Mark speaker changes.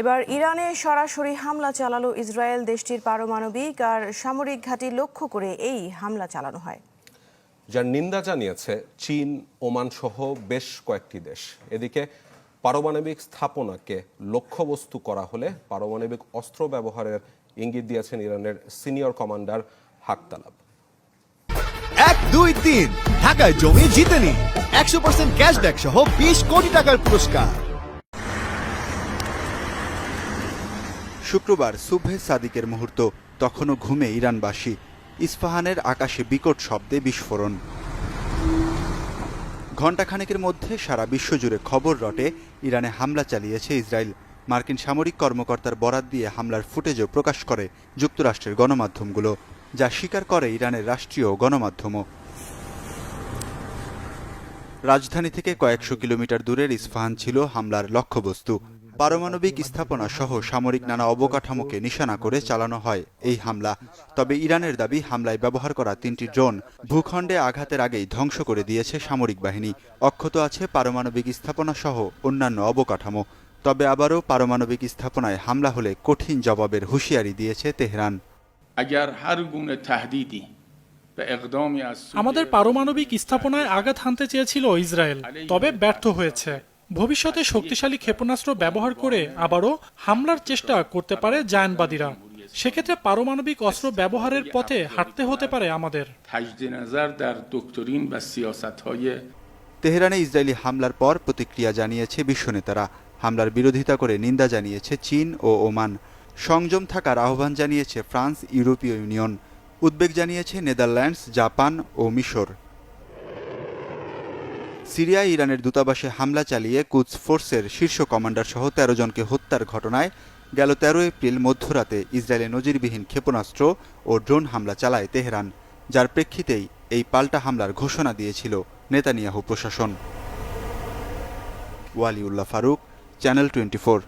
Speaker 1: এবার ইরানে সরাসরি হামলা চালালো ইসরায়েল। দেশটির পারমাণবিক আর সামরিক ঘাঁটি লক্ষ্য করে এই হামলা চালানো হয়,
Speaker 2: যার নিন্দা জানিয়েছে চীন, ওমান সহ বেশ কয়েকটি দেশ। এদিকে পারমাণবিক স্থাপনাকে লক্ষ্যবস্তু করা হলে পারমাণবিক অস্ত্র ব্যবহারের ইঙ্গিত দিয়েছেন ইরানের সিনিয়র কমান্ডার হাকতালাব।
Speaker 3: 1, 2, 3 ঢাকায় জমি জিতে নিন 100% ক্যাশব্যাক সহ 20 কোটি টাকার পুরস্কার।
Speaker 4: শুক্রবার সুবহে সাদিকের মুহূর্ত, তখনও ঘুমে ইরানবাসী। ইস্পাহানের আকাশে বিকট শব্দে বিস্ফোরণ। ঘণ্টাখানেকের মধ্যে সারা বিশ্বজুড়ে খবর রটে ইরানে হামলা চালিয়েছে ইসরায়েল। মার্কিন সামরিক কর্মকর্তার বরাত দিয়ে হামলার ফুটেজও প্রকাশ করে যুক্তরাষ্ট্রের গণমাধ্যমগুলো, যা স্বীকার করে ইরানের রাষ্ট্রীয় গণমাধ্যমও। রাজধানী থেকে কয়েকশো কিলোমিটার দূরের ইস্পাহান ছিল হামলার লক্ষ্যবস্তু। পারমাণবিক স্থাপনা সহ সামরিক নানা অবকাঠামোকে নিশানা করে চালানো হয় এই হামলা। তবে ইরানের দাবি, হামলায় ব্যবহার করা 3টি ড্রোন ভূখণ্ডে আঘাতের আগেই ধ্বংস করে দিয়েছে সামরিক বাহিনী। অক্ষত আছে পারমাণবিক স্থাপনা সহ অন্যান্য অবকাঠামো। তবে আবারও পারমাণবিক স্থাপনায় হামলা হলে কঠিন জবাবের হুঁশিয়ারি দিয়েছে তেহরান।
Speaker 5: আমাদের পারমাণবিক স্থাপনায় আঘাত হানতে চেয়েছিল ইসরায়েল, তবে ব্যর্থ হয়েছে। ভবিষ্যতে শক্তিশালী ক্ষেপণাস্ত্র ব্যবহার করে আবারও হামলার চেষ্টা করতে পারে জায়নবাদীরা। সেক্ষেত্রে পারমাণবিক অস্ত্র ব্যবহারের পথে হাঁটতে হতে পারে আমাদের।
Speaker 4: তেহরানে ইসরায়েলি হামলার পর প্রতিক্রিয়া জানিয়েছে বিশ্বনেতারা। হামলার বিরোধিতা করে নিন্দা জানিয়েছে চীন ও ওমান। সংযম থাকার আহ্বান জানিয়েছে ফ্রান্স, ইউরোপীয় ইউনিয়ন। উদ্বেগ জানিয়েছে নেদারল্যান্ডস, জাপান ও মিশর। সিরিয়ায় ইরানের দূতাবাসে হামলা চালিয়ে কুদস ফোর্সের শীর্ষ কমান্ডার সহ 13 জনকে হত্যার ঘটনায় গেল 13 এপ্রিল মধ্যরাতে ইসরায়েলে নজিরবিহীন ক্ষেপণাস্ত্র ও ড্রোন হামলা চালায় তেহরান, যার প্রেক্ষিতেই এই পাল্টা হামলার ঘোষণা দিয়েছিল নেতানিয়াহু প্রশাসন। ওয়ালিউল্লাহ ফারুক, চ্যানেল 24।